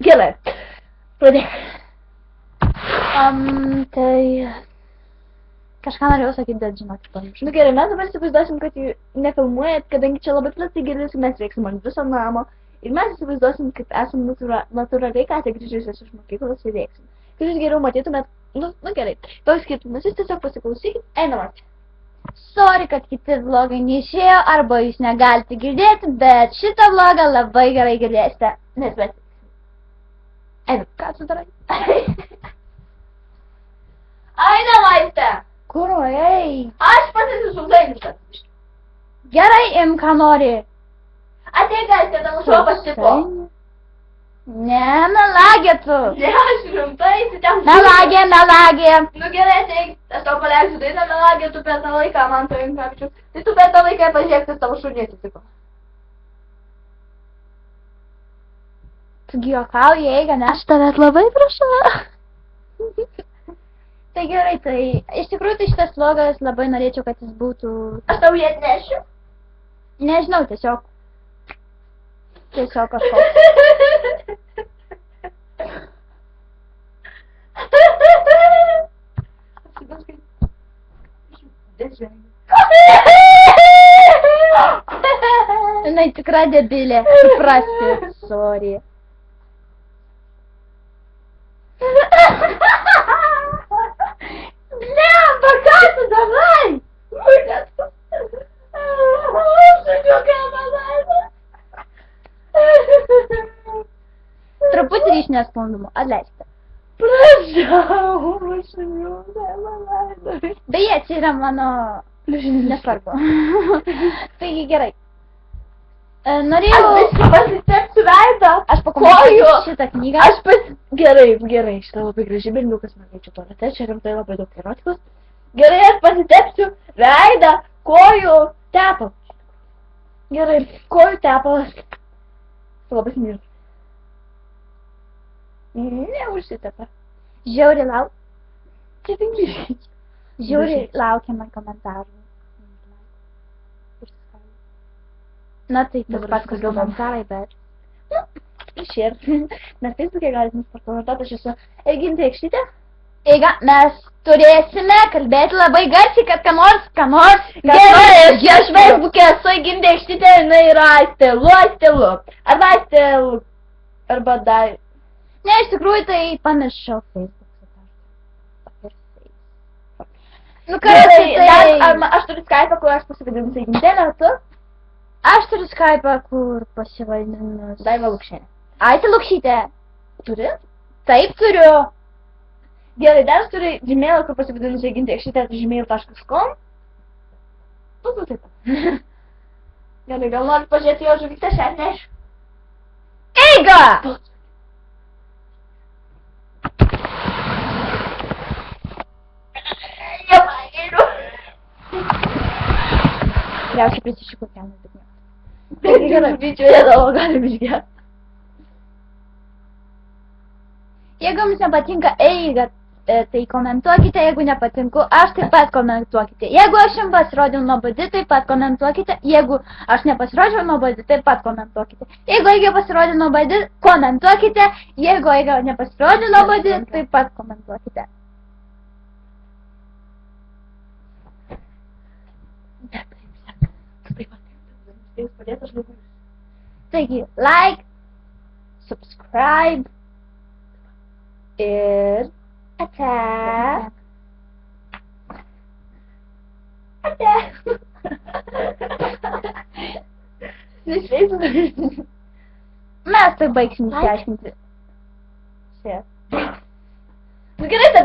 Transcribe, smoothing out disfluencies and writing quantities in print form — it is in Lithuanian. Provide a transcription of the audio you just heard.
Gerai. Pradėk. Tai... Kažką norėjau sakyti, bet žinokit, pamiršau. Nu gerai, mes dabar įsivaizduosim, kad jūs nefilmuojat, kadangi čia labai plastai girdisi, mes veiksim ant viso namo. Ir mes įsivaizduosim, kad esam natūraliai, ką tik grįžusios iš mokyklos ir veiksim. Kad jūs geriau matytumėt, nu gerai, toks skirtumas, jūs tiesiog pasiklausykit, einam. Sorry, kad kiti vlogai neišėjo, arba jūs negalite girdėti, bet šitą vlogą labai gerai girdėsite. Nes mes... Einam. Ką tu darai? Einam, Aiste! Kur, ei? Aš pats esu sausainius atsinešti. Gerai, im, ką nori. Ateik, Aiste, tavo šuo pasipo. Ne, melagė tu. Ne, aš rimtai, tu ten... Melagė. Nu gerai, ateik, aš tau paleisiu dainą, melagė, tu per tą laiką, man to Inkavičius. Tai tu per tą laiką pažiūrėk, kas tavo šunį atsitiko. Tu juokauji, eiga, ne? Aš tavęs labai prašau. Tai gerai, tai iš tikrųjų tai šitas vlogas labai norėčiau, kad jis būtų... Aš tau jį atnešiu. Nežinau, tiesiog kažkoks. Jinai tikra debilė, suprasti, sorry. Ne, ką tu darai? Truputį iš nesklandumo, atleiskite. Prašau, aš jau nemalaidu. Beje, čia yra mano... Nesvarbu. Taigi gerai. Norėjau... Aš viską pasitepsiu veidą. Aš pakomentuosiu šitą knygą. Gerai, šitą labai graži berniukas mergaičių tualete, čia rimtai labai daug erotikos. Gerai, aš pasitepsiu veidą, kojų tepalą. Gerai, kojų tepalas. Labai smirda. Neužsitepa. Žiauriai laukiame komentarų. Na tai tas pats, kas komentarai, bet... Share. Mes Facebook'e galite mus pakomentuoti, aš esu Egintė Ekštytė. Eiga, mes turėsime kalbėti labai garsiai, kad ką nors... Gerai, aš Facebook'e esu Egintė Ekštytė, jinai yra Aistelu. Arba Aistelu. Arba dar... Ne, iš tikrųjų tai pamiršau Facebook'e. Nu, gerai, aš turiu Skype'ą, kur aš pasivadinu Egintė, ne tu? Aš turiu Skype'ą, kur pasivadinu... Daiva Lukšienė. Aistė Lukšytė. Turi? Taip, turiu. Gerai, dar turi Gmailą, kur pasivadinu Egintė Ekštytė, gmail.com. Tu taip. Gerai, gal nori pažiūrėti jo žuvytę, aš atnešiu. Eiga! Tikriausiai prisišiko kelnes, bet ne. Gerai, bičiulė tavo galim išgerti. Jeigu jums nepatinka eiga, tai komentuokite, jeigu nepatinku, aš taip pat komentuokite. Jeigu aš jums pasirodžiau nuobodi, taip pat komentuokite. Jeigu aš nepasirodžiau nuobodi, taip pat komentuokite. Jeigu eiga pasirodė nuobodi, komentuokite. Jeigu eiga nepasirodė nuobodi, taip pat komentuokite. Taigi, like, subscribe ir attack. Mes tai baigsim išsiaiškinti. Nu gerai,